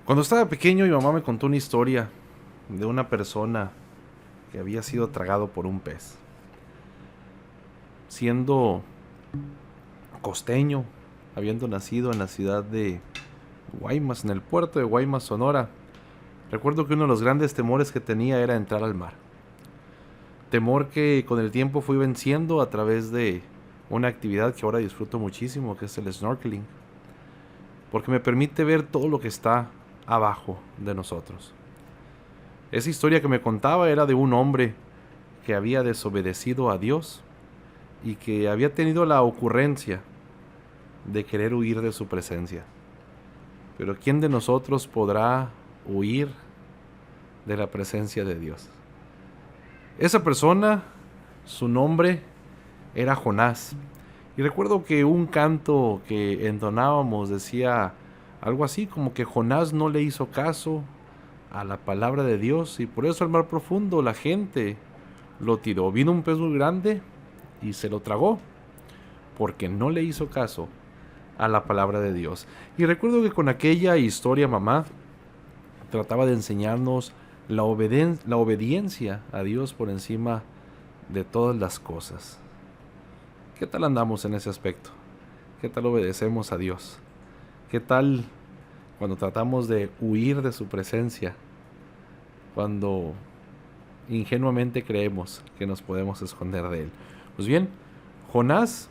Cuando estaba pequeño, mi mamá me contó una historia de una persona que había sido tragado por un pez. Siendo costeño, habiendo nacido en la ciudad de Guaymas, en el puerto de Guaymas, Sonora, recuerdo que uno de los grandes temores que tenía era entrar al mar. Temor que con el tiempo fui venciendo a través de una actividad que ahora disfruto muchísimo, que es el snorkeling, porque me permite ver todo lo que está abajo de nosotros. Esa historia que me contaba era de un hombre que había desobedecido a Dios y que había tenido la ocurrencia de querer huir de su presencia. Pero ¿quién de nosotros podrá huir de la presencia de Dios? Esa persona, su nombre era Jonás. Y recuerdo que un canto que entonábamos decía algo así como que Jonás no le hizo caso a la palabra de Dios y por eso al mar profundo la gente lo tiró. Vino un pez muy grande y se lo tragó porque no le hizo caso a la palabra de Dios. Y recuerdo que con aquella historia mamá trataba de enseñarnos la obediencia a Dios por encima de todas las cosas. ¿Qué tal andamos en ese aspecto? ¿Qué tal obedecemos a Dios? ¿Qué tal cuando tratamos de huir de su presencia? Cuando ingenuamente creemos que nos podemos esconder de Él. Pues bien, Jonás,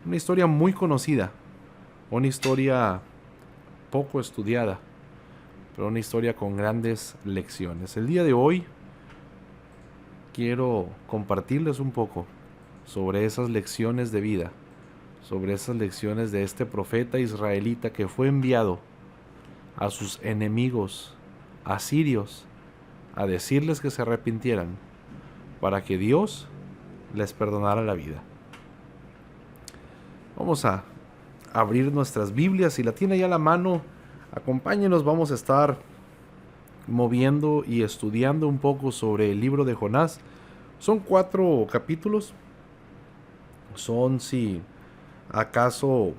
una historia muy conocida, una historia poco estudiada, pero una historia con grandes lecciones. El día de hoy quiero compartirles un poco sobre esas lecciones de vida, sobre esas lecciones de este profeta israelita que fue enviado a sus enemigos asirios a decirles que se arrepintieran para que Dios les perdonara la vida. Vamos a abrir nuestras Biblias. Si la tiene ya a la mano, acompáñenos. Vamos a estar moviendo y estudiando un poco sobre el libro de Jonás. Son 4 capítulos. Son, si acaso,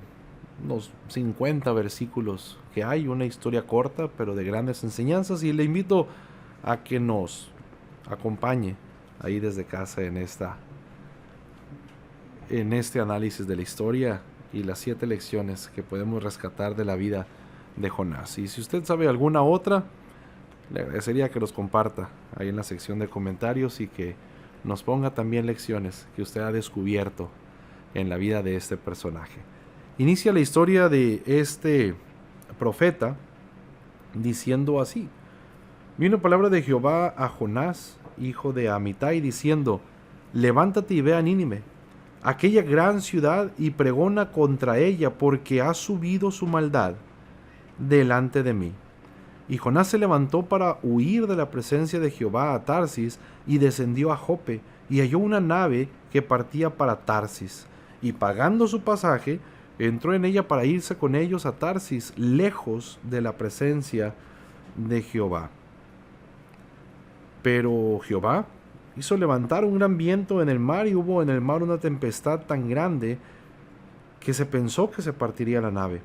unos 50 versículos que hay. Una historia corta, pero de grandes enseñanzas. Y le invito a que nos acompañe ahí desde casa en este análisis de la historia y las 7 lecciones que podemos rescatar de la vida de Jonás. Y si usted sabe alguna otra, le agradecería que los comparta ahí en la sección de comentarios y que nos ponga también lecciones que usted ha descubierto en la vida de este personaje. Inicia la historia de este profeta diciendo así: vino palabra de Jehová a Jonás, hijo de Amitai, diciendo: levántate y ve a Nínive, aquella gran ciudad, y pregona contra ella, porque ha subido su maldad delante de mí. Y Jonás se levantó para huir de la presencia de Jehová a Tarsis, y descendió a Jope, y halló una nave que partía para Tarsis, y pagando su pasaje, entró en ella para irse con ellos a Tarsis, lejos de la presencia de Jehová. Pero Jehová hizo levantar un gran viento en el mar, y hubo en el mar una tempestad tan grande que se pensó que se partiría la nave.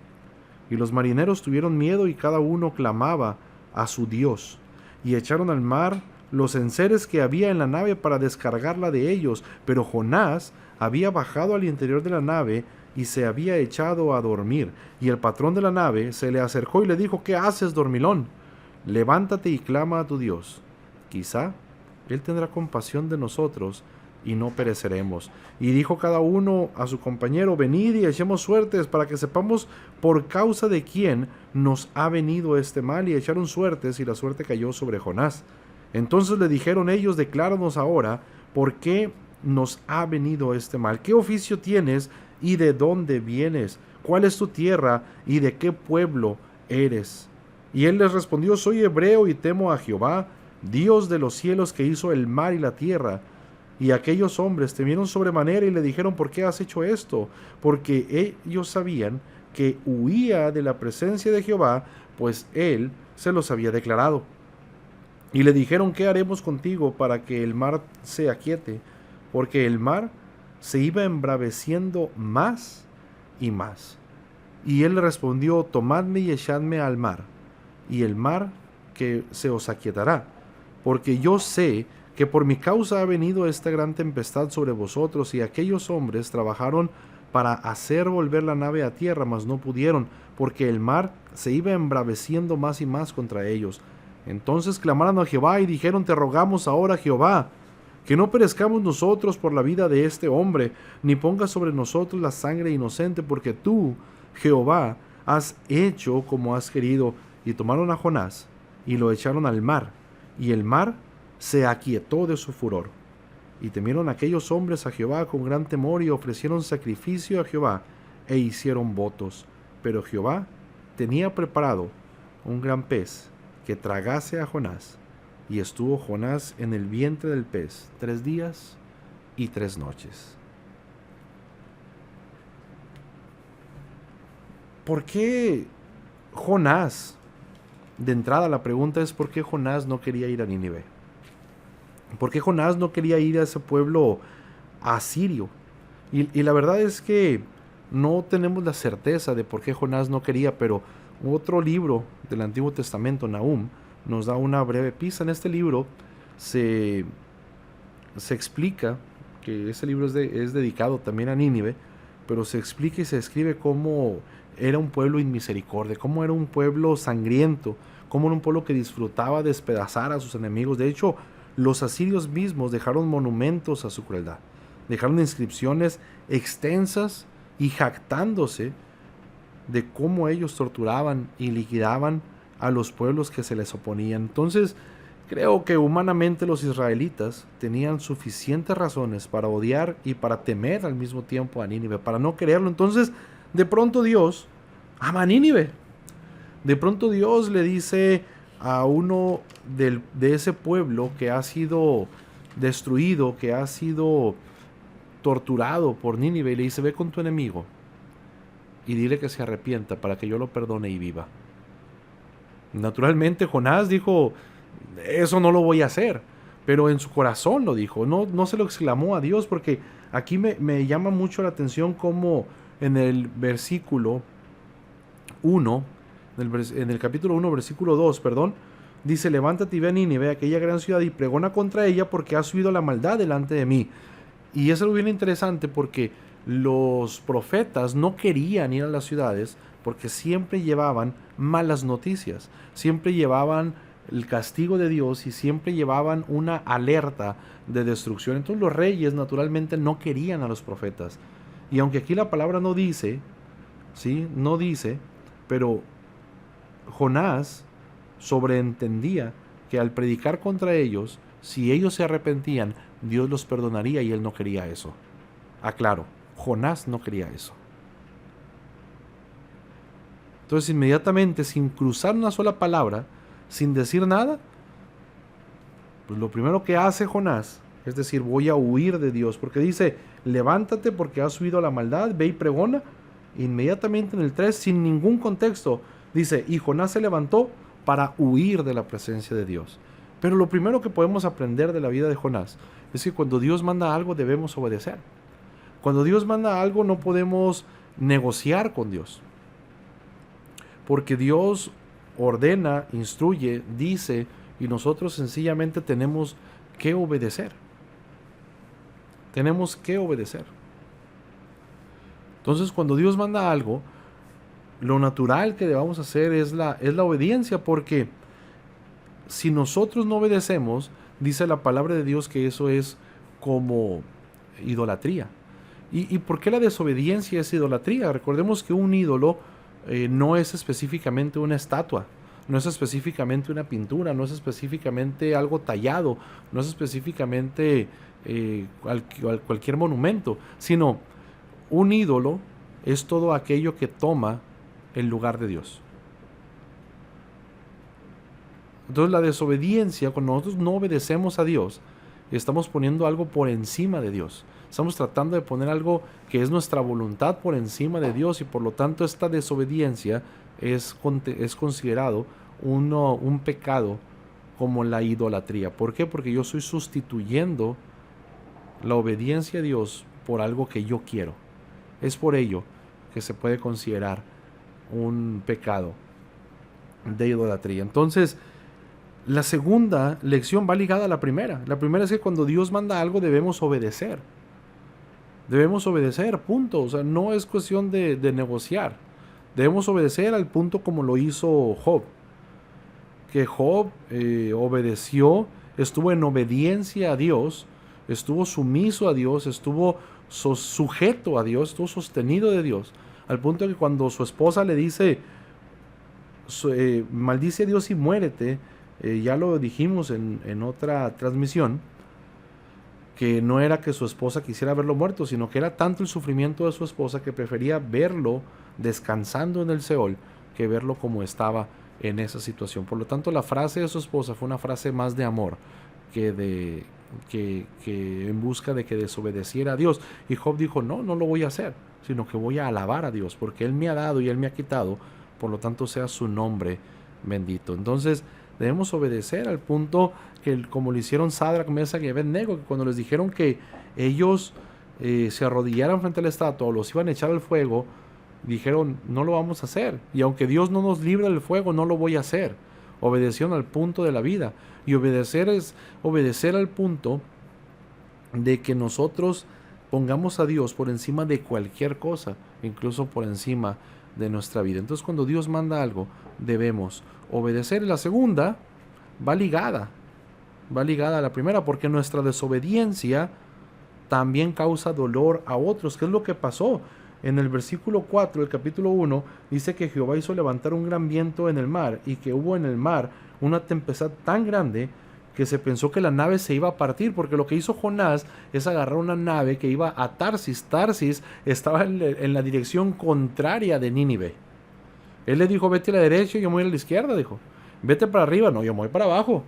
Y los marineros tuvieron miedo, y cada uno clamaba a su Dios. Y echaron al mar los enseres que había en la nave para descargarla de ellos. Pero Jonás había bajado al interior de la nave y se había echado a dormir. Y el patrón de la nave se le acercó y le dijo: ¿qué haces, dormilón? Levántate y clama a tu Dios. Quizá Él tendrá compasión de nosotros y no pereceremos. Y dijo cada uno a su compañero: venid y echemos suertes para que sepamos por causa de quién nos ha venido este mal. Y echaron suertes, y la suerte cayó sobre Jonás. Entonces le dijeron ellos: decláranos ahora por qué nos ha venido este mal. ¿Qué oficio tienes y de dónde vienes? ¿Cuál es tu tierra y de qué pueblo eres? Y él les respondió: soy hebreo y temo a Jehová, Dios de los cielos, que hizo el mar y la tierra. Y aquellos hombres temieron sobremanera y le dijeron: ¿por qué has hecho esto? Porque ellos sabían que huía de la presencia de Jehová, pues él se los había declarado. Y le dijeron: ¿qué haremos contigo para que el mar se aquiete? Porque el mar se iba embraveciendo más y más. Y él le respondió: tomadme y echadme al mar, y el mar que se os aquietará, porque yo sé que por mi causa ha venido esta gran tempestad sobre vosotros, y aquellos hombres trabajaron para hacer volver la nave a tierra, mas no pudieron, porque el mar se iba embraveciendo más y más contra ellos. Entonces clamaron a Jehová y dijeron: te rogamos ahora, Jehová, que no perezcamos nosotros por la vida de este hombre, ni pongas sobre nosotros la sangre inocente, porque tú, Jehová, has hecho como has querido. Y tomaron a Jonás y lo echaron al mar, y el mar se aquietó de su furor. Y temieron aquellos hombres a Jehová con gran temor, y ofrecieron sacrificio a Jehová, e hicieron votos. Pero Jehová tenía preparado un gran pez que tragase a Jonás, y estuvo Jonás en el vientre del pez 3 días y 3 noches. ¿Por qué Jonás? De entrada la pregunta es: ¿por qué Jonás no quería ir a Nínive? ¿Por qué Jonás no quería ir a ese pueblo asirio? Y la verdad es que no tenemos la certeza de por qué Jonás no quería, pero otro libro del Antiguo Testamento, Nahum, nos da una breve pista. En este libro se explica que ese libro es dedicado también a Nínive, pero se explica y se describe cómo era un pueblo inmisericordia, cómo era un pueblo sangriento, cómo era un pueblo que disfrutaba despedazar a sus enemigos. De hecho, los asirios mismos dejaron monumentos a su crueldad, dejaron inscripciones extensas y jactándose de cómo ellos torturaban y liquidaban a los pueblos que se les oponían. Entonces, creo que humanamente los israelitas tenían suficientes razones para odiar y para temer al mismo tiempo a Nínive, para no quererlo. Entonces, de pronto Dios ama a Nínive. De pronto Dios le dice a uno de ese pueblo que ha sido destruido, que ha sido torturado por Nínive, y le dice: ve con tu enemigo y dile que se arrepienta para que yo lo perdone y viva. Naturalmente Jonás dijo: eso no lo voy a hacer, pero en su corazón lo dijo, no se lo exclamó a Dios, porque aquí me llama mucho la atención cómo en el versículo 1, en el capítulo 1, versículo 2, perdón, dice: levántate y ve a Nínive, aquella gran ciudad, y pregona contra ella, porque ha subido la maldad delante de mí. Y es algo bien interesante, porque los profetas no querían ir a las ciudades porque siempre llevaban malas noticias, siempre llevaban el castigo de Dios y siempre llevaban una alerta de destrucción. Entonces los reyes naturalmente no querían a los profetas. Y aunque aquí la palabra no dice, ¿sí? No dice, pero Jonás sobreentendía que al predicar contra ellos, si ellos se arrepentían, Dios los perdonaría, y él no quería eso. Aclaro, Jonás no quería eso. Entonces inmediatamente, sin cruzar una sola palabra, sin decir nada, pues lo primero que hace Jonás es decir: voy a huir de Dios, porque dice: levántate porque has subido la maldad, ve y pregona. Inmediatamente en el 3, sin ningún contexto, dice: y Jonás se levantó para huir de la presencia de Dios. Pero lo primero que podemos aprender de la vida de Jonás es que cuando Dios manda algo debemos obedecer. Cuando Dios manda algo no podemos negociar con Dios, porque Dios ordena, instruye, dice, y nosotros sencillamente tenemos que obedecer. Tenemos que obedecer. Entonces, cuando Dios manda algo, lo natural que debamos hacer es la obediencia, porque si nosotros no obedecemos, dice la palabra de Dios que eso es como idolatría. ¿Y por qué la desobediencia es idolatría? Recordemos que un ídolo no es específicamente una estatua, no es específicamente una pintura, no es específicamente algo tallado, no es específicamente cualquier monumento, sino un ídolo es todo aquello que toma el lugar de Dios. Entonces la desobediencia, cuando nosotros no obedecemos a Dios, estamos poniendo algo por encima de Dios. Estamos tratando de poner algo que es nuestra voluntad por encima de Dios, y por lo tanto esta desobediencia es considerado un pecado como la idolatría. ¿Por qué? Porque yo estoy sustituyendo la obediencia a Dios por algo que yo quiero. Es por ello que se puede considerar un pecado de idolatría. Entonces, la segunda lección va ligada a la primera. La primera es que cuando Dios manda algo debemos obedecer. Debemos obedecer, punto. O sea, no es cuestión de negociar. Debemos obedecer al punto como lo hizo Job. Que Job obedeció, estuvo en obediencia a Dios, estuvo sumiso a Dios, estuvo sujeto a Dios, estuvo sostenido de Dios. Al punto de que cuando su esposa le dice, maldice a Dios y muérete, ya lo dijimos en otra transmisión, que no era que su esposa quisiera verlo muerto, sino que era tanto el sufrimiento de su esposa que prefería verlo descansando en el Seol que verlo como estaba en esa situación. Por lo tanto, la frase de su esposa fue una frase más de amor que en busca de que desobedeciera a Dios. Y Job dijo, no lo voy a hacer, sino que voy a alabar a Dios, porque Él me ha dado y Él me ha quitado, por lo tanto sea su nombre bendito. Entonces, debemos obedecer al punto que, como lo hicieron Sadrach, Mesach y Abednego, que cuando les dijeron que ellos se arrodillaran frente a la estatua o los iban a echar al fuego, dijeron, no lo vamos a hacer. Y aunque Dios no nos libre del fuego, no lo voy a hacer. Obedecieron al punto de la vida. Y obedecer es obedecer al punto de que nosotros pongamos a Dios por encima de cualquier cosa, incluso por encima de nuestra vida. Entonces, cuando Dios manda algo, debemos obedecer. Y la segunda va ligada a la primera, porque nuestra desobediencia también causa dolor a otros. ¿Qué es lo que pasó? En el versículo 4 del capítulo 1 dice que Jehová hizo levantar un gran viento en el mar, y que hubo en el mar una tempestad tan grande que se pensó que la nave se iba a partir, porque lo que hizo Jonás es agarrar una nave que iba a Tarsis. Tarsis estaba en la dirección contraria de Nínive. Él le dijo, vete a la derecha y yo me voy a la izquierda, dijo. Vete para arriba, no, yo me voy para abajo.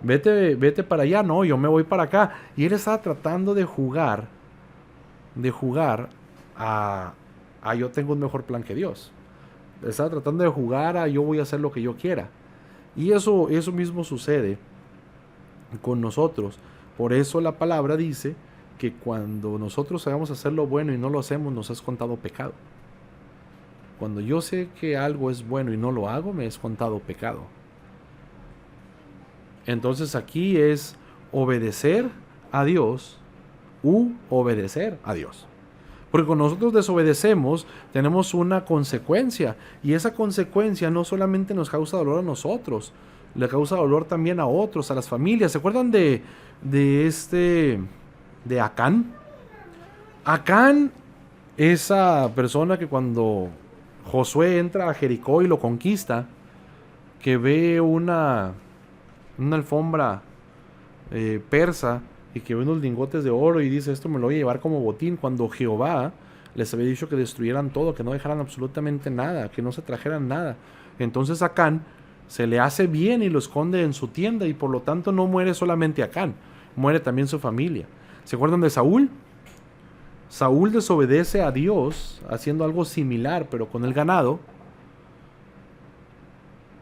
Vete para allá, no, yo me voy para acá. Y él estaba tratando de jugar a yo tengo un mejor plan que Dios. Estaba tratando de jugar a yo voy a hacer lo que yo quiera. Y eso mismo sucede con nosotros. Por eso la palabra dice que cuando nosotros sabemos hacer lo bueno y no lo hacemos, nos es contado pecado. Cuando yo sé que algo es bueno y no lo hago, me es contado pecado. Entonces aquí es obedecer a Dios u obedecer a Dios. Porque cuando nosotros desobedecemos, tenemos una consecuencia. Y esa consecuencia no solamente nos causa dolor a nosotros, le causa dolor también a otros, a las familias. ¿Se acuerdan de Acán? Acán, esa persona que cuando Josué entra a Jericó y lo conquista, que ve una alfombra persa y que ve unos lingotes de oro y dice, esto me lo voy a llevar como botín, cuando Jehová les había dicho que destruyeran todo, que no dejaran absolutamente nada, que no se trajeran nada. Entonces Acán se le hace bien y lo esconde en su tienda, y por lo tanto no muere solamente Acán, muere también su familia. ¿Se acuerdan de Saúl? Saúl desobedece a Dios haciendo algo similar, pero con el ganado.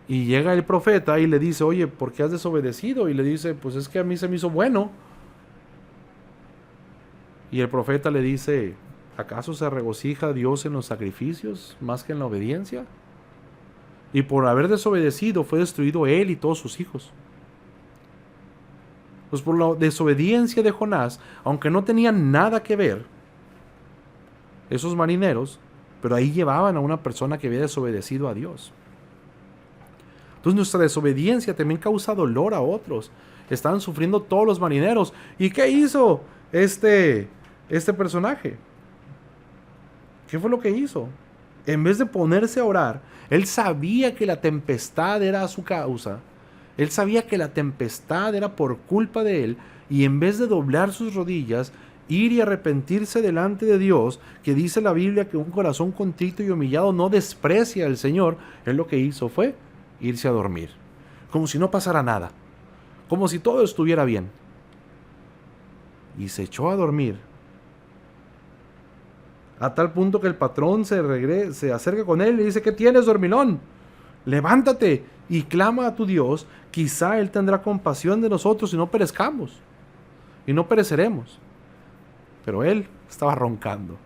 Y llega el profeta y le dice, oye, ¿por qué has desobedecido? Y le dice, pues es que a mí se me hizo bueno. Y el profeta le dice, ¿acaso se regocija Dios en los sacrificios más que en la obediencia? Y por haber desobedecido fue destruido él y todos sus hijos. Pues por la desobediencia de Jonás, aunque no tenían nada que ver esos marineros, pero ahí llevaban a una persona que había desobedecido a Dios. Entonces nuestra desobediencia también causa dolor a otros. Estaban sufriendo todos los marineros. ¿Y qué hizo este personaje? ¿Qué fue lo que hizo? En vez de ponerse a orar, él sabía que la tempestad era a su causa. Él sabía que la tempestad era por culpa de él. Y en vez de doblar sus rodillas, ir y arrepentirse delante de Dios, que dice la Biblia que un corazón contrito y humillado no desprecia al Señor, él lo que hizo fue irse a dormir, como si no pasara nada, como si todo estuviera bien, y se echó a dormir, a tal punto que el patrón se acerca con él y le dice, ¿qué tienes, dormilón? Levántate y clama a tu Dios, quizá él tendrá compasión de nosotros y no perezcamos, y no pereceremos. Pero él estaba roncando,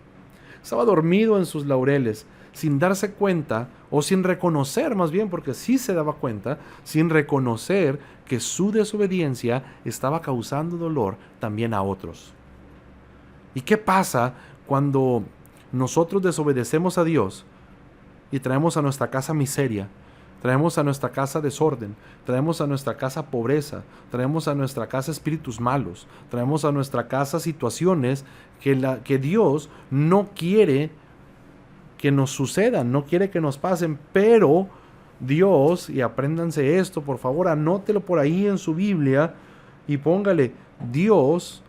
estaba dormido en sus laureles, sin darse cuenta, o sin reconocer más bien, porque sí se daba cuenta, sin reconocer que su desobediencia estaba causando dolor también a otros. ¿Y qué pasa cuando nosotros desobedecemos a Dios y traemos a nuestra casa miseria? Traemos a nuestra casa desorden, traemos a nuestra casa pobreza, traemos a nuestra casa espíritus malos, traemos a nuestra casa situaciones que Dios no quiere que nos sucedan, no quiere que nos pasen, pero Dios, y apréndanse esto, por favor, anótelo por ahí en su Biblia y póngale, Dios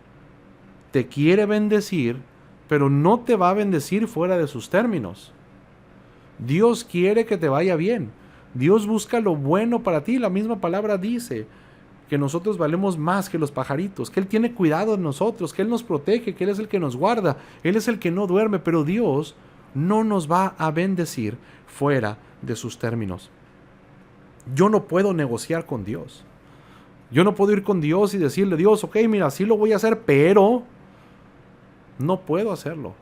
te quiere bendecir, pero no te va a bendecir fuera de sus términos. Dios quiere que te vaya bien. Dios busca lo bueno para ti. La misma palabra dice que nosotros valemos más que los pajaritos, que Él tiene cuidado de nosotros, que Él nos protege, que Él es el que nos guarda, Él es el que no duerme, pero Dios no nos va a bendecir fuera de sus términos. Yo no puedo negociar con Dios. Yo no puedo ir con Dios y decirle, Dios, ok, mira, sí lo voy a hacer, pero no puedo hacerlo.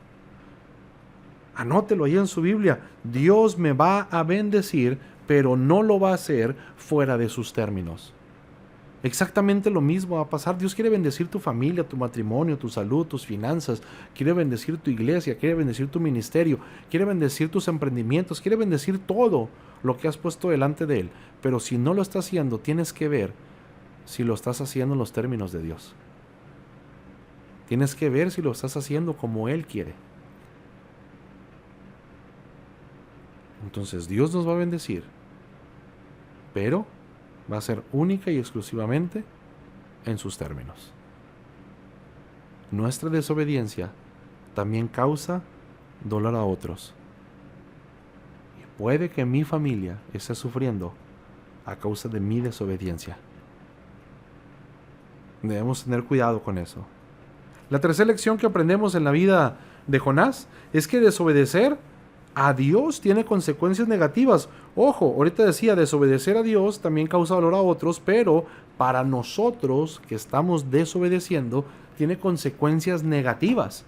Anótelo ahí en su Biblia. Dios me va a bendecir, pero no lo va a hacer fuera de sus términos. Exactamente lo mismo va a pasar. Dios quiere bendecir tu familia, tu matrimonio, tu salud, tus finanzas. Quiere bendecir tu iglesia, quiere bendecir tu ministerio, quiere bendecir tus emprendimientos, quiere bendecir todo lo que has puesto delante de Él. Pero si no lo está haciendo, tienes que ver si lo estás haciendo en los términos de Dios. Tienes que ver si lo estás haciendo como Él quiere. Entonces Dios nos va a bendecir, pero va a ser única y exclusivamente en sus términos. Nuestra desobediencia también causa dolor a otros. Y puede que mi familia esté sufriendo a causa de mi desobediencia. Debemos tener cuidado con eso. La tercera lección que aprendemos en la vida de Jonás es que desobedecer a Dios tiene consecuencias negativas. Ojo, ahorita decía, desobedecer a Dios también causa dolor a otros, pero para nosotros que estamos desobedeciendo, tiene consecuencias negativas.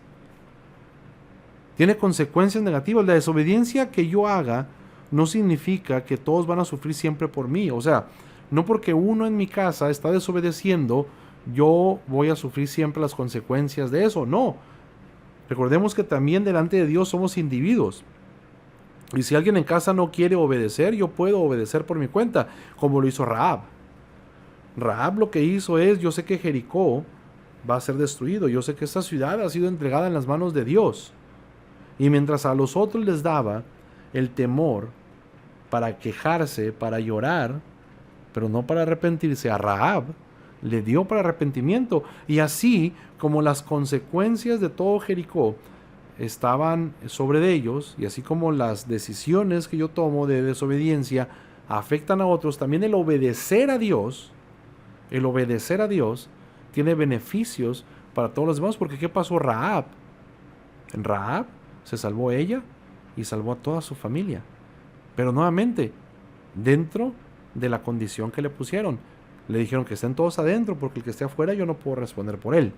Tiene consecuencias negativas. La desobediencia que yo haga no significa que todos van a sufrir siempre por mí. O sea, no porque uno en mi casa está desobedeciendo, yo voy a sufrir siempre las consecuencias de eso. No. Recordemos que también delante de Dios somos individuos. Y si alguien en casa no quiere obedecer, yo puedo obedecer por mi cuenta, como lo hizo Rahab. Rahab lo que hizo es, yo sé que Jericó va a ser destruido, yo sé que esta ciudad ha sido entregada en las manos de Dios. Y mientras a los otros les daba el temor para quejarse, para llorar, pero no para arrepentirse, a Rahab le dio para arrepentimiento. Y así como las consecuencias de todo Jericó estaban sobre ellos, y así como las decisiones que yo tomo de desobediencia afectan a otros, también el obedecer a Dios tiene beneficios para todos los demás. Porque ¿qué pasó Rahab? En Rahab se salvó ella y salvó a toda su familia, pero nuevamente dentro de la condición que le pusieron. Le dijeron que estén todos adentro, porque el que esté afuera yo no puedo responder por él.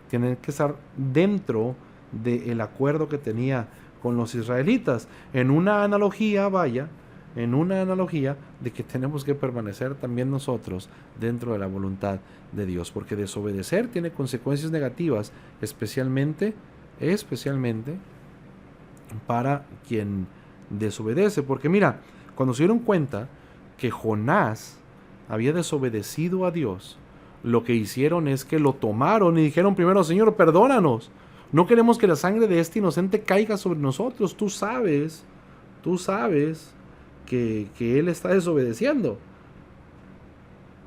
Tienen que estar dentro del acuerdo que tenía con los israelitas. En una analogía de que tenemos que permanecer también nosotros dentro de la voluntad de Dios, porque desobedecer tiene consecuencias negativas, especialmente para quien desobedece. Porque mira, cuando se dieron cuenta que Jonás había desobedecido a Dios, lo que hicieron es que lo tomaron y dijeron primero, Señor, perdónanos. No queremos que la sangre de este inocente caiga sobre nosotros. Tú sabes que él está desobedeciendo.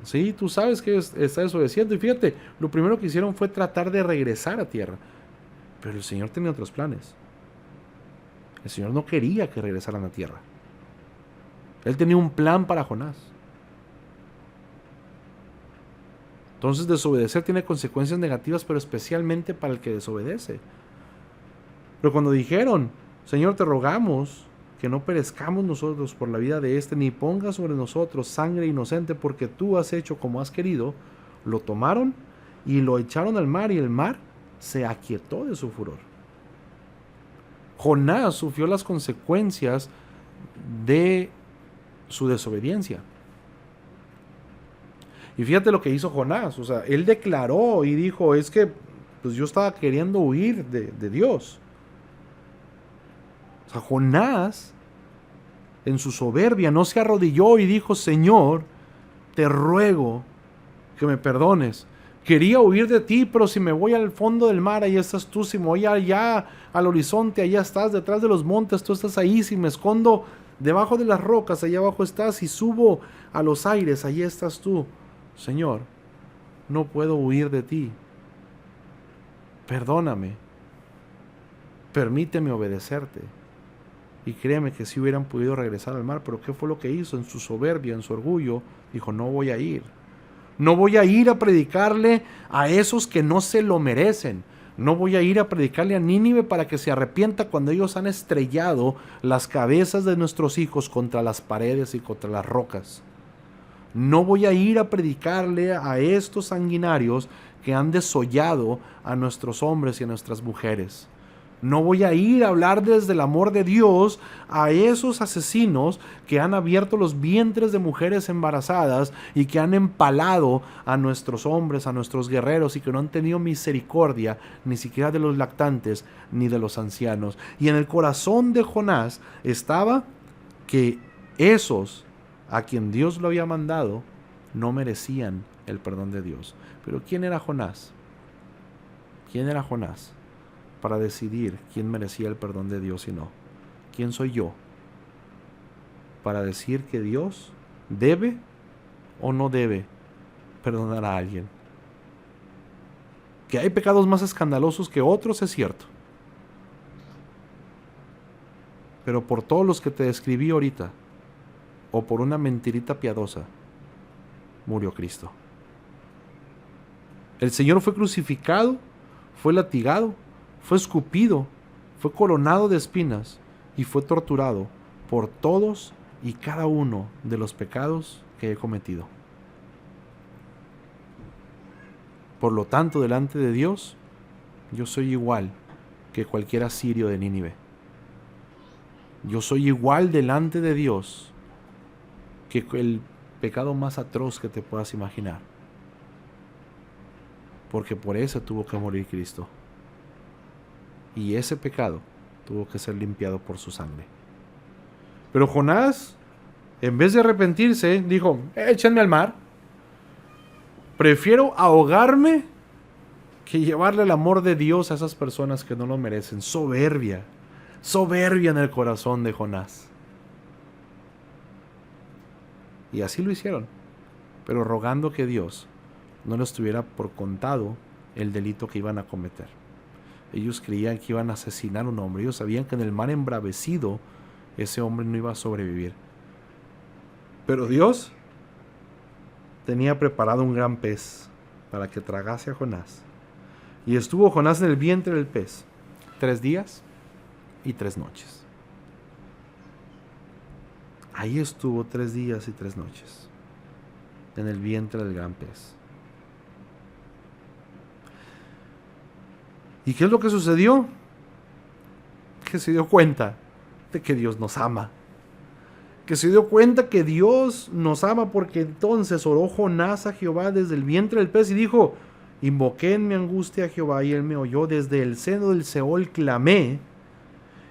Sí, tú sabes que está desobedeciendo. Y fíjate, lo primero que hicieron fue tratar de regresar a tierra. Pero el Señor tenía otros planes. El Señor no quería que regresaran a tierra. Él tenía un plan para Jonás. Entonces desobedecer tiene consecuencias negativas, pero especialmente para el que desobedece. Pero cuando dijeron, Señor, te rogamos que no perezcamos nosotros por la vida de este, ni pongas sobre nosotros sangre inocente, porque tú has hecho como has querido, lo tomaron y lo echaron al mar, y el mar se aquietó de su furor. Jonás sufrió las consecuencias de su desobediencia. Y fíjate lo que hizo Jonás. O sea, él declaró y dijo, es que pues yo estaba queriendo huir de Dios. O sea, Jonás, en su soberbia, no se arrodilló y dijo, Señor, te ruego que me perdones. Quería huir de ti, pero si me voy al fondo del mar, ahí estás tú. Si me voy allá al horizonte, allá estás. Detrás de los montes, tú estás ahí. Si me escondo debajo de las rocas, allá abajo estás. Si subo a los aires, allí estás tú. Señor, no puedo huir de ti. Perdóname. Permíteme obedecerte. Y créeme que si hubieran podido regresar al mar, pero ¿qué fue lo que hizo? En su soberbia, en su orgullo, dijo, no voy a ir. No voy a ir a predicarle a esos que no se lo merecen. No voy a ir a predicarle a Nínive para que se arrepienta cuando ellos han estrellado las cabezas de nuestros hijos contra las paredes y contra las rocas. No voy a ir a predicarle a estos sanguinarios que han desollado a nuestros hombres y a nuestras mujeres. No voy a ir a hablar desde el amor de Dios a esos asesinos que han abierto los vientres de mujeres embarazadas y que han empalado a nuestros hombres, a nuestros guerreros y que no han tenido misericordia ni siquiera de los lactantes ni de los ancianos. Y en el corazón de Jonás estaba que esos a quien Dios lo había mandado no merecían el perdón de Dios. Pero ¿quién era Jonás? ¿Quién era Jonás para decidir quién merecía el perdón de Dios y no? ¿Quién soy yo para decir que Dios debe o no debe perdonar a alguien? Que hay pecados más escandalosos que otros, es cierto. Pero por todos los que te describí ahorita, o por una mentirita piadosa, murió Cristo. El Señor fue crucificado, fue latigado, fue escupido, fue coronado de espinas y fue torturado por todos y cada uno de los pecados que he cometido. Por lo tanto, delante de Dios, yo soy igual que cualquier asirio de Nínive. Yo soy igual delante de Dios que el pecado más atroz que te puedas imaginar. Porque por eso tuvo que morir Cristo. Y ese pecado tuvo que ser limpiado por su sangre. Pero Jonás, en vez de arrepentirse, dijo, échenme al mar. Prefiero ahogarme que llevarle el amor de Dios a esas personas que no lo merecen. Soberbia. Soberbia en el corazón de Jonás. Y así lo hicieron, pero rogando que Dios no les tuviera por contado el delito que iban a cometer. Ellos creían que iban a asesinar a un hombre. Ellos sabían que en el mar embravecido ese hombre no iba a sobrevivir. Pero Dios tenía preparado un gran pez para que tragase a Jonás. Y estuvo Jonás en el vientre del pez 3 días y 3 noches. Ahí estuvo 3 días y 3 noches en el vientre del gran pez. ¿Y qué es lo que sucedió? Que se dio cuenta de que Dios nos ama. Que se dio cuenta que Dios nos ama, porque entonces oró Jonás a Jehová desde el vientre del pez y dijo, invoqué en mi angustia a Jehová y él me oyó, desde el seno del Seol clamé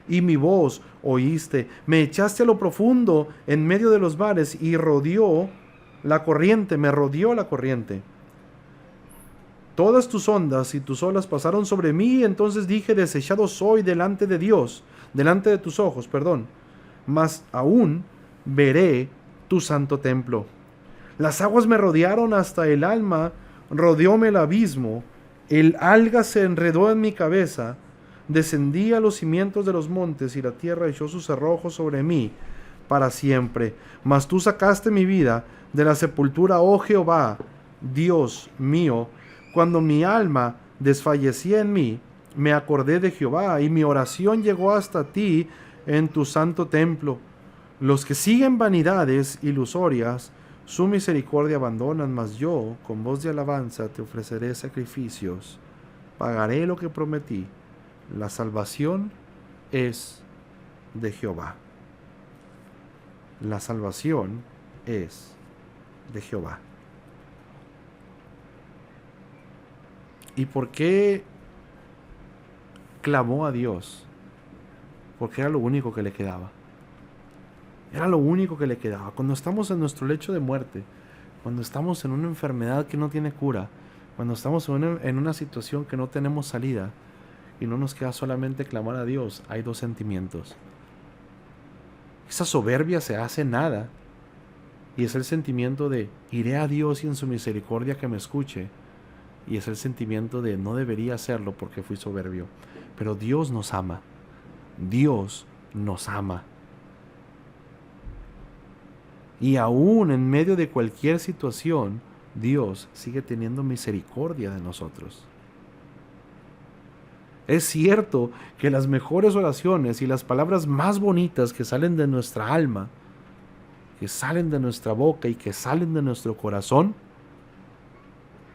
y mi voz oíste. Me echaste a lo profundo en medio de los mares y rodeó la corriente, me rodeó la corriente. Todas tus ondas y tus olas pasaron sobre mí, entonces dije, desechado soy delante de Dios, delante de tus ojos, mas aún veré tu santo templo. Las aguas me rodearon hasta el alma, rodeóme el abismo, el alga se enredó en mi cabeza, descendí a los cimientos de los montes y la tierra echó sus cerrojos sobre mí para siempre. Mas tú sacaste mi vida de la sepultura, oh Jehová, Dios mío. Cuando mi alma desfallecía en mí, me acordé de Jehová y mi oración llegó hasta ti en tu santo templo. Los que siguen vanidades ilusorias, su misericordia abandonan, mas yo, con voz de alabanza, te ofreceré sacrificios. Pagaré lo que prometí. La salvación es de Jehová. La salvación es de Jehová. ¿Y por qué clamó a Dios? Porque era lo único que le quedaba. Era lo único que le quedaba. Cuando estamos en nuestro lecho de muerte, cuando estamos en una enfermedad que no tiene cura, cuando estamos en una situación que no tenemos salida y no nos queda solamente clamar a Dios, hay dos sentimientos. Esa soberbia se hace nada y es el sentimiento de iré a Dios y en su misericordia que me escuche, y es el sentimiento de no debería hacerlo porque fui soberbio. Pero Dios nos ama. Dios nos ama. Y aún en medio de cualquier situación, Dios sigue teniendo misericordia de nosotros. Es cierto que las mejores oraciones y las palabras más bonitas que salen de nuestra alma, que salen de nuestra boca y que salen de nuestro corazón,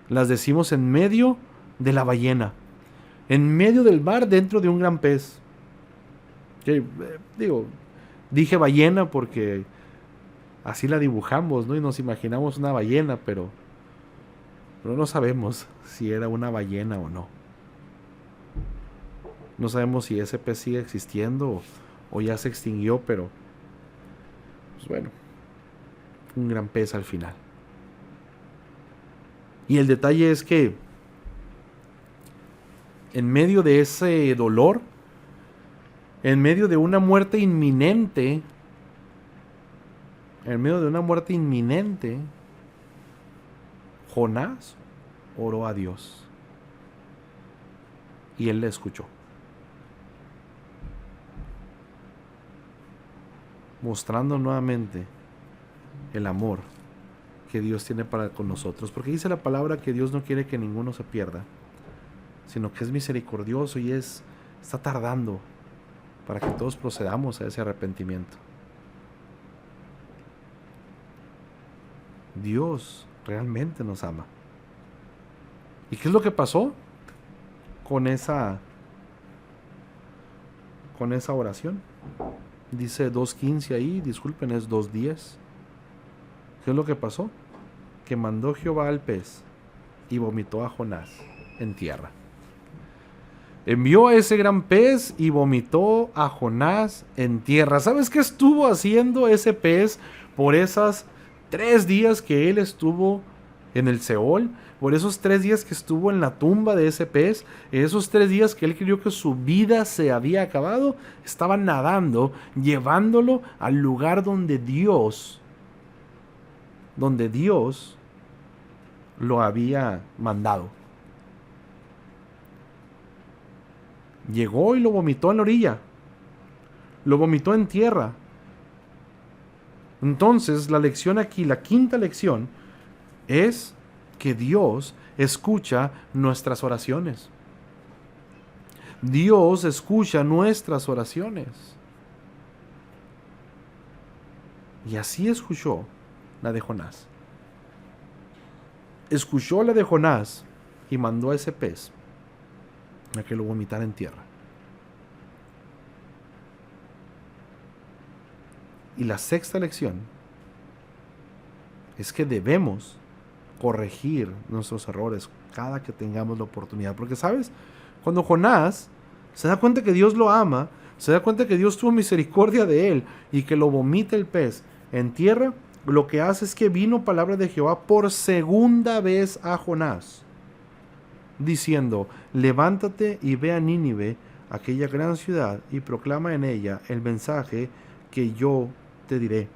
las decimos en medio de la ballena, en medio del mar, dentro de un gran pez. Dije ballena porque así la dibujamos, ¿no? Y nos imaginamos una ballena, pero no sabemos si era una ballena o no. No sabemos si ese pez sigue existiendo o ya se extinguió, pero pues bueno, un gran pez al final. Y el detalle es que en medio de ese dolor, en medio de una muerte inminente, Jonás oró a Dios y él le escuchó, mostrando nuevamente el amor que Dios tiene para con nosotros, porque dice la palabra que Dios no quiere que ninguno se pierda, sino que es misericordioso y está tardando para que todos procedamos a ese arrepentimiento. Dios realmente nos ama. ¿Y qué es lo que pasó con esa oración? Dice 2:15 ahí, disculpen, es 2:10. ¿Qué es lo que pasó? Que mandó Jehová al pez y vomitó a Jonás en tierra. Envió a ese gran pez y vomitó a Jonás en tierra. ¿Sabes qué estuvo haciendo ese pez por esas 3 días que él estuvo en el Seol? Por esos 3 días que estuvo en la tumba de ese pez, esos 3 días que él creyó que su vida se había acabado, estaba nadando, llevándolo al lugar donde Dios lo había mandado. Llegó y lo vomitó en la orilla, lo vomitó en tierra. Entonces la lección aquí, la quinta lección, es que Dios escucha nuestras oraciones. Dios escucha nuestras oraciones. Y así escuchó la de Jonás. Escuchó la de Jonás y mandó a ese pez a que lo vomitara en tierra. Y la sexta lección es que debemos corregir nuestros errores cada que tengamos la oportunidad. Porque, ¿sabes? Cuando Jonás se da cuenta que Dios lo ama, se da cuenta que Dios tuvo misericordia de él y que lo vomita el pez en tierra, lo que hace es que vino palabra de Jehová por segunda vez a Jonás, diciendo: levántate y ve a Nínive, aquella gran ciudad, y proclama en ella el mensaje que yo te diré.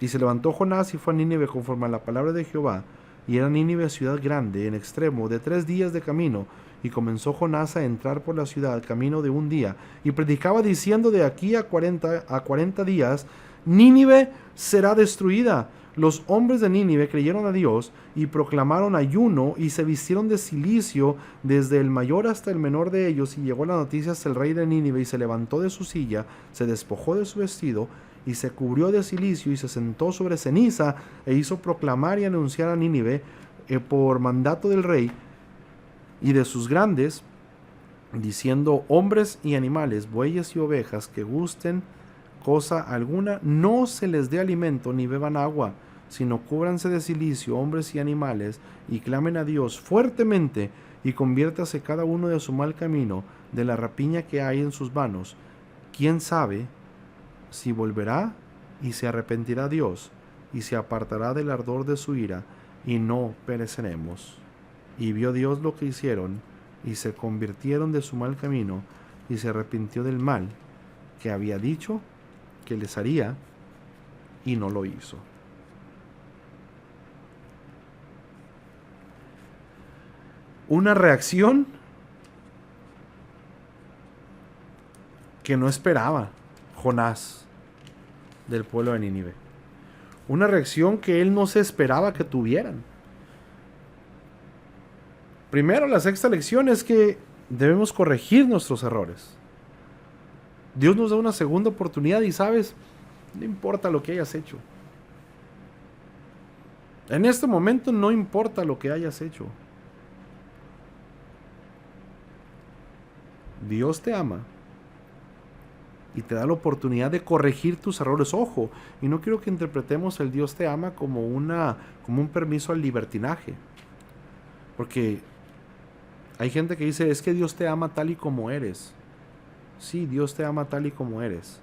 Y se levantó Jonás y fue a Nínive conforme a la palabra de Jehová, y era Nínive ciudad grande en extremo, de 3 días de camino. Y comenzó Jonás a entrar por la ciudad camino de 1 día, y predicaba diciendo: de aquí a 40 días Nínive será destruida. Los hombres de Nínive creyeron a Dios y proclamaron ayuno y se vistieron de cilicio desde el mayor hasta el menor de ellos, y llegó la noticia hasta el rey de Nínive, y se levantó de su silla, se despojó de su vestido y se cubrió de cilicio y se sentó sobre ceniza e hizo proclamar y anunciar a Nínive por mandato del rey y de sus grandes diciendo: hombres y animales, bueyes y ovejas que gusten cosa alguna, no se les dé alimento ni beban agua, sino cúbranse de cilicio hombres y animales, y clamen a Dios fuertemente, y conviértase cada uno de su mal camino, de la rapiña que hay en sus manos. ¿Quién sabe si volverá y se arrepentirá Dios, y se apartará del ardor de su ira, y no pereceremos? Y vio Dios lo que hicieron, y se convirtieron de su mal camino, y se arrepintió del mal que había dicho que les haría, y no lo hizo. Una reacción que no esperaba Jonás del pueblo de Nínive. Una reacción que él no se esperaba que tuvieran. Primero, la sexta lección es que debemos corregir nuestros errores. Dios nos da una segunda oportunidad y, sabes, no importa lo que hayas hecho. En este momento no importa lo que hayas hecho. Dios te ama y te da la oportunidad de corregir tus errores. Ojo, y no quiero que interpretemos el Dios te ama como un permiso al libertinaje. Porque hay gente que dice: es que Dios te ama tal y como eres. Sí, Dios te ama tal y como eres.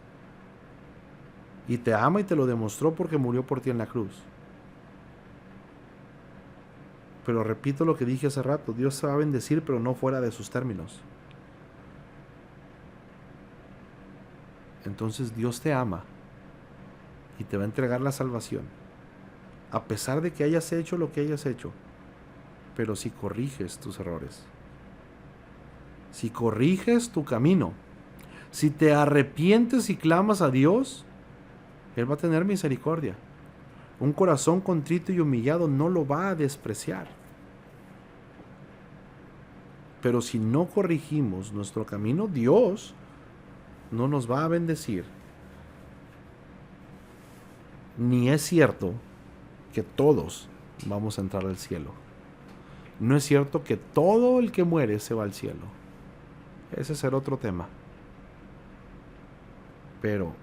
Y te ama y te lo demostró porque murió por ti en la cruz. Pero repito lo que dije hace rato: Dios te va a bendecir, pero no fuera de sus términos. Entonces Dios te ama y te va a entregar la salvación, a pesar de que hayas hecho lo que hayas hecho. Pero si corriges tus errores, si corriges tu camino, si te arrepientes y clamas a Dios, Él va a tener misericordia. Un corazón contrito y humillado no lo va a despreciar. Pero si no corrigimos nuestro camino, Dios no nos va a bendecir. Ni es cierto que todos vamos a entrar al cielo. No es cierto que todo el que muere se va al cielo. Ese será otro tema. Pero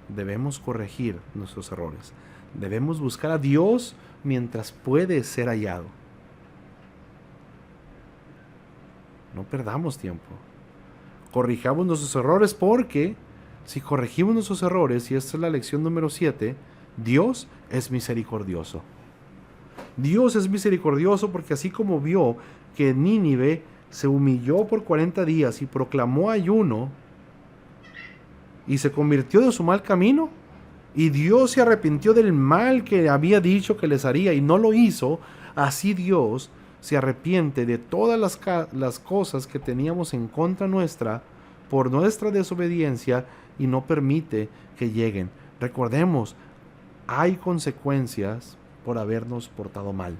debemos corregir nuestros errores. Debemos buscar a Dios mientras puede ser hallado. No perdamos tiempo. Corrijamos nuestros errores, porque si corregimos nuestros errores, y esta es la lección número 7, Dios es misericordioso. Dios es misericordioso porque así como vio que Nínive se humilló por 40 días y proclamó ayuno y se convirtió de su mal camino, y Dios se arrepintió del mal que había dicho que les haría y no lo hizo, así Dios se arrepiente de todas las cosas que teníamos en contra nuestra por nuestra desobediencia y no permite que lleguen. Recordemos, hay consecuencias por habernos portado mal.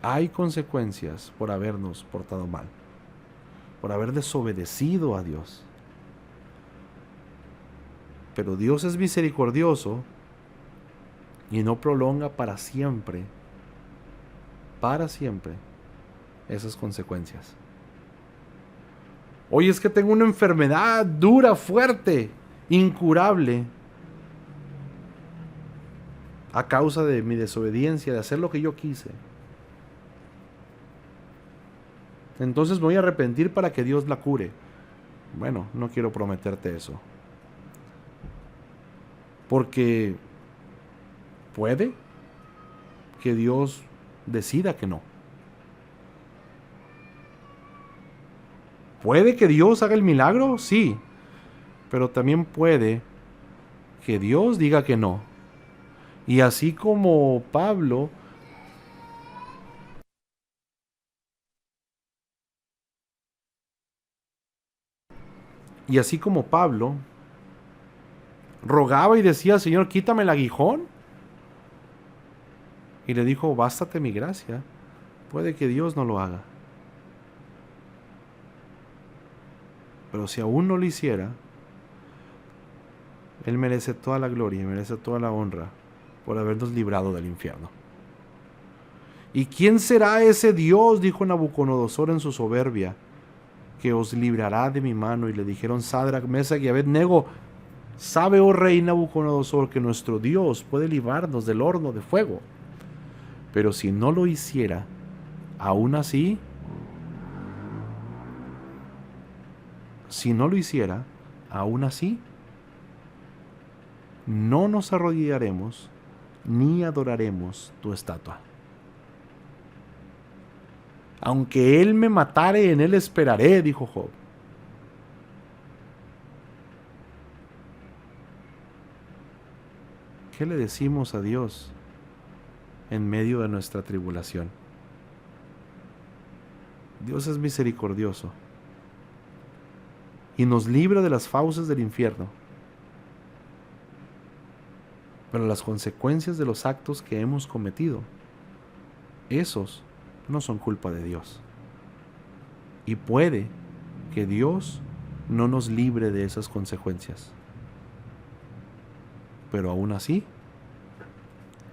Hay consecuencias por habernos portado mal, por haber desobedecido a Dios. Pero Dios es misericordioso y no prolonga para siempre esas consecuencias. Oye, es que tengo una enfermedad dura, fuerte, incurable, a causa de mi desobediencia, de hacer lo que yo quise. Entonces me voy a arrepentir para que Dios la cure. Bueno, no quiero prometerte eso. Porque puede que Dios decida que no. ¿Puede que Dios haga el milagro? Sí. Pero también puede que Dios diga que no. Y así como Pablo rogaba y decía: Señor, quítame el aguijón, y le dijo: bástate mi gracia. Puede que Dios no lo haga. Pero si aún no lo hiciera, Él merece toda la gloria y merece toda la honra por habernos librado del infierno. ¿Y quién será ese Dios?, dijo Nabucodonosor en su soberbia, que os librará de mi mano. Y le dijeron Sadrach, Mesach y Abed-nego: sabe, oh rey Nabucodonosor, que nuestro Dios puede librarnos del horno de fuego. Pero si no lo hiciera, aún así, no nos arrodillaremos ni adoraremos tu estatua. Aunque él me matare, en él esperaré, dijo Job. ¿Qué le decimos a Dios en medio de nuestra tribulación? Dios es misericordioso y nos libra de las fauces del infierno. Pero las consecuencias de los actos que hemos cometido, esos no son culpa de Dios. Y puede que Dios no nos libre de esas consecuencias. Pero aún así,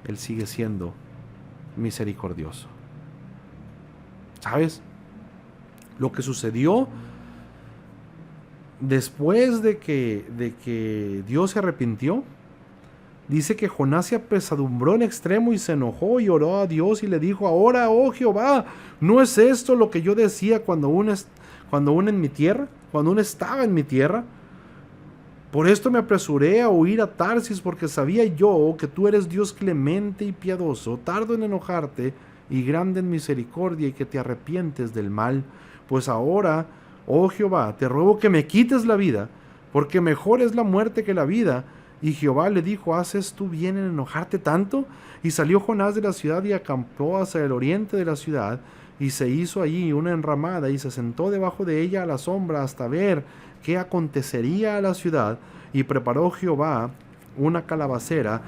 Él sigue siendo misericordioso. ¿Sabes? Lo que sucedió después de que Dios se arrepintió, dice que Jonás se apesadumbró en extremo y se enojó y oró a Dios y le dijo: ahora, oh Jehová, ¿no es esto lo que yo decía cuando aún estaba en mi tierra? Por esto me apresuré a huir a Tarsis, porque sabía yo que tú eres Dios clemente y piadoso, tardo en enojarte y grande en misericordia, y que te arrepientes del mal. Pues ahora, oh Jehová, te ruego que me quites la vida, porque mejor es la muerte que la vida. Y Jehová le dijo: ¿haces tú bien en enojarte tanto? Y salió Jonás de la ciudad y acampó hacia el oriente de la ciudad, y se hizo allí una enramada, y se sentó debajo de ella a la sombra hasta ver qué acontecería a la ciudad. Y preparó Jehová una calabacera,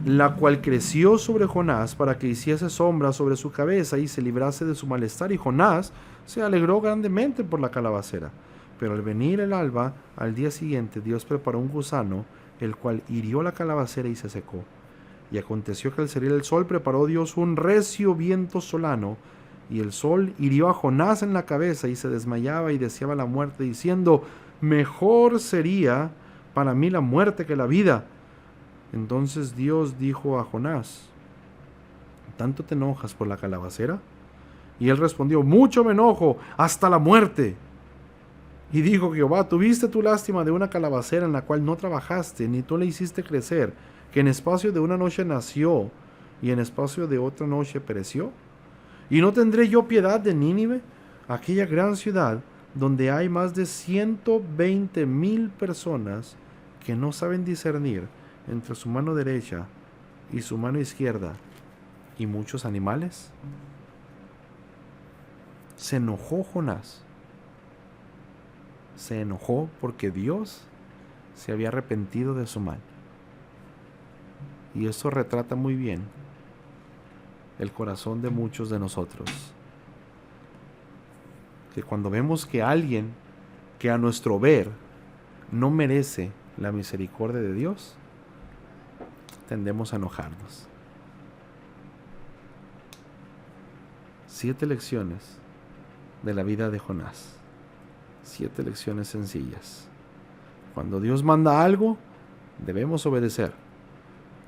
la cual creció sobre Jonás para que hiciese sombra sobre su cabeza y se librase de su malestar. Y Jonás se alegró grandemente por la calabacera. Pero al venir el alba, al día siguiente, Dios preparó un gusano, el cual hirió la calabacera y se secó. Y aconteció que al salir el sol, preparó Dios un recio viento solano, y el sol hirió a Jonás en la cabeza, y se desmayaba y deseaba la muerte, diciendo: mejor sería para mí la muerte que la vida. Entonces Dios dijo a Jonás: ¿tanto te enojas por la calabacera? Y él respondió: mucho me enojo, hasta la muerte. Y dijo Jehová: ¿tuviste tu lástima de una calabacera en la cual no trabajaste, ni tú la hiciste crecer, que en espacio de una noche nació, y en espacio de otra noche pereció? ¿Y no tendré yo piedad de Nínive, aquella gran ciudad, donde hay más de 120,000 personas que no saben discernir entre su mano derecha y su mano izquierda, y muchos animales? Se enojó Jonás. Se enojó porque Dios se había arrepentido de su mal. Y esto retrata muy bien el corazón de muchos de nosotros. Que cuando vemos que alguien que a nuestro ver no merece la misericordia de Dios, tendemos a enojarnos. 7 lecciones de la vida de Jonás. 7 lecciones sencillas. Cuando Dios manda algo, debemos obedecer.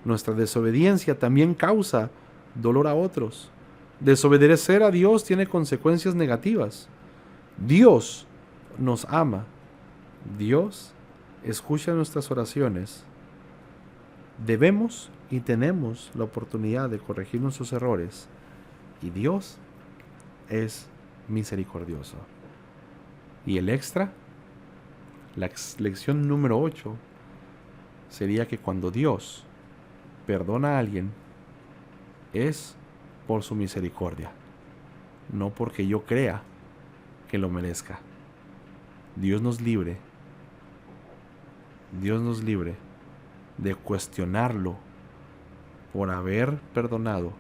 Nuestra desobediencia también causa dolor a otros. Desobedecer a Dios tiene consecuencias negativas. Dios nos ama. Dios escucha nuestras oraciones. Debemos y tenemos la oportunidad de corregir nuestros errores. Y Dios es misericordioso. Y el extra, la lección número 8, sería que cuando Dios perdona a alguien, es por su misericordia, no porque yo crea que lo merezca. Dios nos libre de cuestionarlo por haber perdonado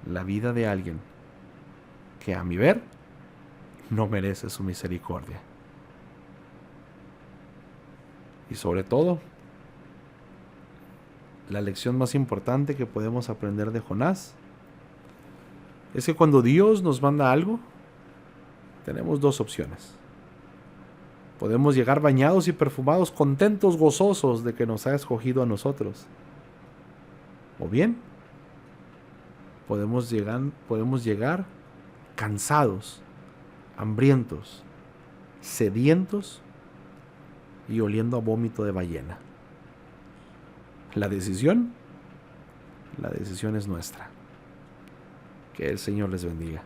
la vida de alguien que, a mi ver, no merece su misericordia. Y sobre todo, la lección más importante que podemos aprender de Jonás es que cuando Dios nos manda algo, tenemos dos opciones. Podemos llegar bañados y perfumados, contentos, gozosos de que nos ha escogido a nosotros. O bien, podemos llegar cansados, hambrientos, sedientos y oliendo a vómito de ballena. La decisión es nuestra. Que el Señor les bendiga.